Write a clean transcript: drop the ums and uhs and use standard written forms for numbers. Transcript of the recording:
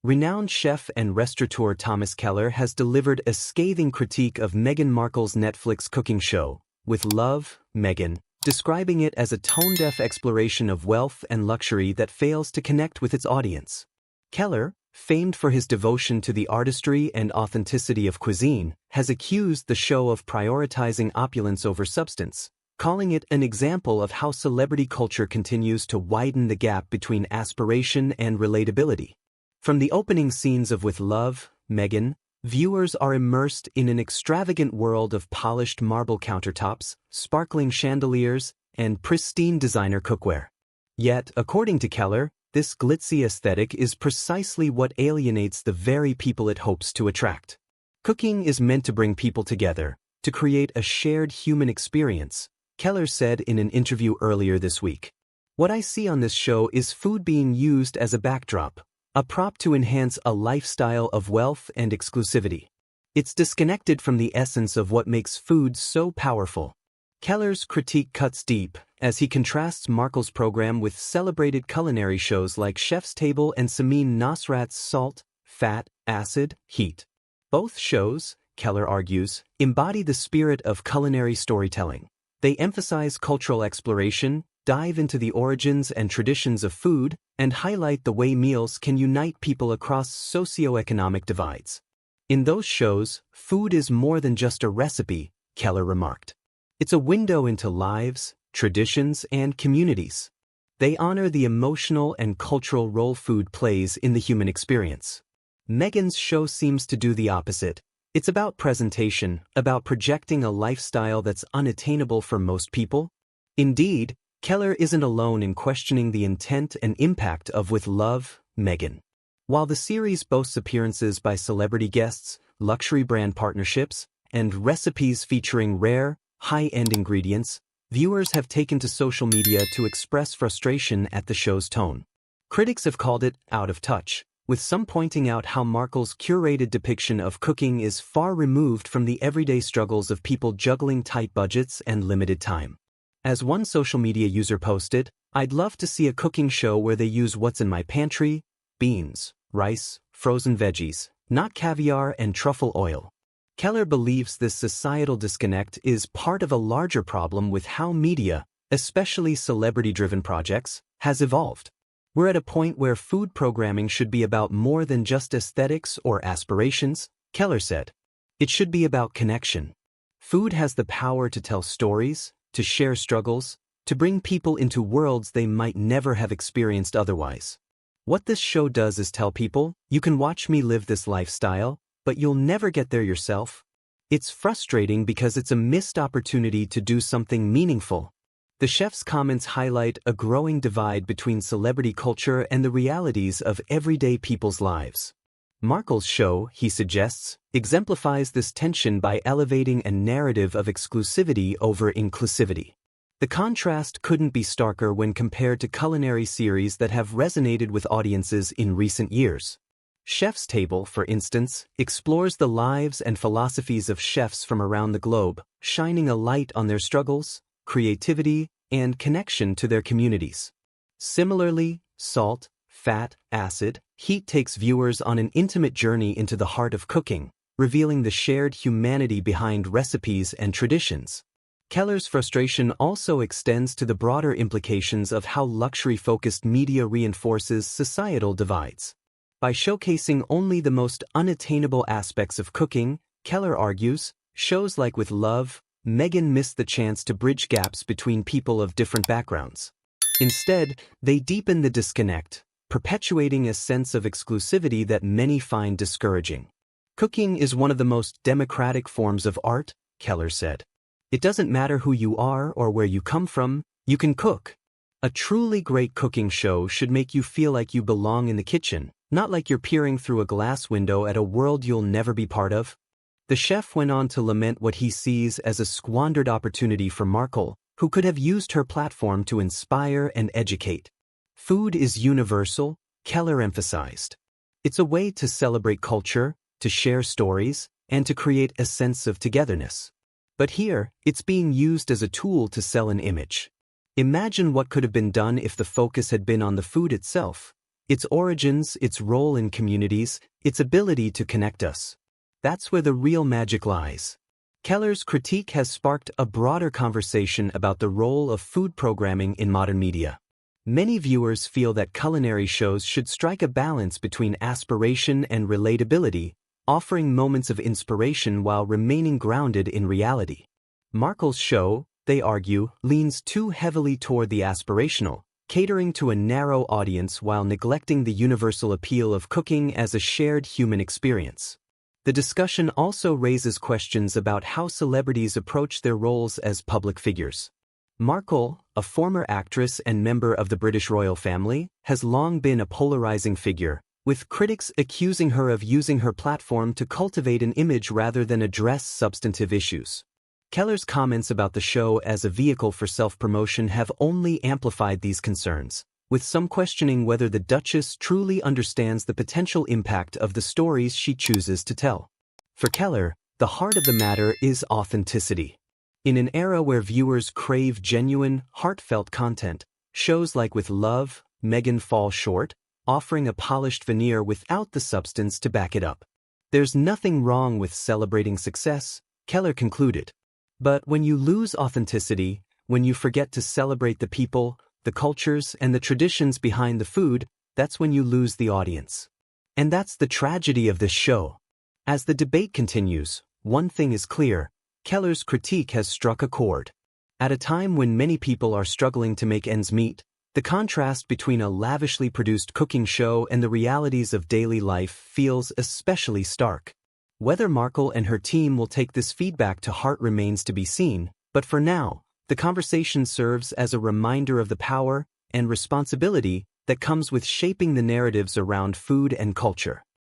Renowned chef and restaurateur Thomas Keller has delivered a scathing critique of Meghan Markle's Netflix cooking show, With Love, Meghan, describing it as a tone-deaf exploration of wealth and luxury that fails to connect with its audience. Keller, famed for his devotion to the artistry and authenticity of cuisine, has accused the show of prioritizing opulence over substance, calling it an example of how celebrity culture continues to widen the gap between aspiration and relatability. From the opening scenes of With Love, Meghan, viewers are immersed in an extravagant world of polished marble countertops, sparkling chandeliers, and pristine designer cookware. Yet, according to Keller, this glitzy aesthetic is precisely what alienates the very people it hopes to attract. Cooking is meant to bring people together, to create a shared human experience, Keller said in an interview earlier this week. What I see on this show is food being used as a backdrop, a prop to enhance a lifestyle of wealth and exclusivity. It's disconnected from the essence of what makes food so powerful. Keller's critique cuts deep, as he contrasts Markle's program with celebrated culinary shows like Chef's Table and Samin Nosrat's Salt, Fat, Acid, Heat. Both shows, Keller argues, embody the spirit of culinary storytelling. They emphasize cultural exploration, dive into the origins and traditions of food, and highlight the way meals can unite people across socioeconomic divides. In those shows, food is more than just a recipe, Keller remarked. It's a window into lives, traditions, and communities. They honor the emotional and cultural role food plays in the human experience. Meghan's show seems to do the opposite. It's about presentation, about projecting a lifestyle that's unattainable for most people. Indeed, Keller isn't alone in questioning the intent and impact of With Love, Meghan. While the series boasts appearances by celebrity guests, luxury brand partnerships, and recipes featuring rare, high-end ingredients, viewers have taken to social media to express frustration at the show's tone. Critics have called it out of touch, with some pointing out how Markle's curated depiction of cooking is far removed from the everyday struggles of people juggling tight budgets and limited time. As one social media user posted, "I'd love to see a cooking show where they use what's in my pantry, beans, rice, frozen veggies, not caviar and truffle oil." Keller believes this societal disconnect is part of a larger problem with how media, especially celebrity-driven projects, has evolved. We're at a point where food programming should be about more than just aesthetics or aspirations, Keller said. It should be about connection. Food has the power to tell stories, to share struggles, to bring people into worlds they might never have experienced otherwise. What this show does is tell people, you can watch me live this lifestyle, but you'll never get there yourself. It's frustrating because it's a missed opportunity to do something meaningful. The chef's comments highlight a growing divide between celebrity culture and the realities of everyday people's lives. Markle's show, he suggests, exemplifies this tension by elevating a narrative of exclusivity over inclusivity. The contrast couldn't be starker when compared to culinary series that have resonated with audiences in recent years. Chef's Table, for instance, explores the lives and philosophies of chefs from around the globe, shining a light on their struggles, creativity, and connection to their communities. Similarly, Salt, Fat, Acid, Heat takes viewers on an intimate journey into the heart of cooking, revealing the shared humanity behind recipes and traditions. Keller's frustration also extends to the broader implications of how luxury-focused media reinforces societal divides. By showcasing only the most unattainable aspects of cooking, Keller argues, shows like With Love, Meghan missed the chance to bridge gaps between people of different backgrounds. Instead, they deepen the disconnect, perpetuating a sense of exclusivity that many find discouraging. Cooking is one of the most democratic forms of art, Keller said. It doesn't matter who you are or where you come from, you can cook. A truly great cooking show should make you feel like you belong in the kitchen, not like you're peering through a glass window at a world you'll never be part of. The chef went on to lament what he sees as a squandered opportunity for Markle, who could have used her platform to inspire and educate. Food is universal, Keller emphasized. It's a way to celebrate culture, to share stories, and to create a sense of togetherness. But here, it's being used as a tool to sell an image. Imagine what could have been done if the focus had been on the food itself, Its origins, its role in communities, its ability to connect us. That's where the real magic lies. Keller's critique has sparked a broader conversation about the role of food programming in modern media. Many viewers feel that culinary shows should strike a balance between aspiration and relatability, offering moments of inspiration while remaining grounded in reality. Markle's show, they argue, leans too heavily toward the aspirational, catering to a narrow audience while neglecting the universal appeal of cooking as a shared human experience. The discussion also raises questions about how celebrities approach their roles as public figures. Markle, a former actress and member of the British royal family, has long been a polarizing figure, with critics accusing her of using her platform to cultivate an image rather than address substantive issues. Keller's comments about the show as a vehicle for self-promotion have only amplified these concerns, with some questioning whether the Duchess truly understands the potential impact of the stories she chooses to tell. For Keller, the heart of the matter is authenticity. In an era where viewers crave genuine, heartfelt content, shows like With Love, Meghan fall short, offering a polished veneer without the substance to back it up. There's nothing wrong with celebrating success, Keller concluded. But when you lose authenticity, when you forget to celebrate the people, the cultures, and the traditions behind the food, that's when you lose the audience. And that's the tragedy of this show. As the debate continues, one thing is clear: Keller's critique has struck a chord. At a time when many people are struggling to make ends meet, the contrast between a lavishly produced cooking show and the realities of daily life feels especially stark. Whether Markle and her team will take this feedback to heart remains to be seen, but for now, the conversation serves as a reminder of the power and responsibility that comes with shaping the narratives around food and culture.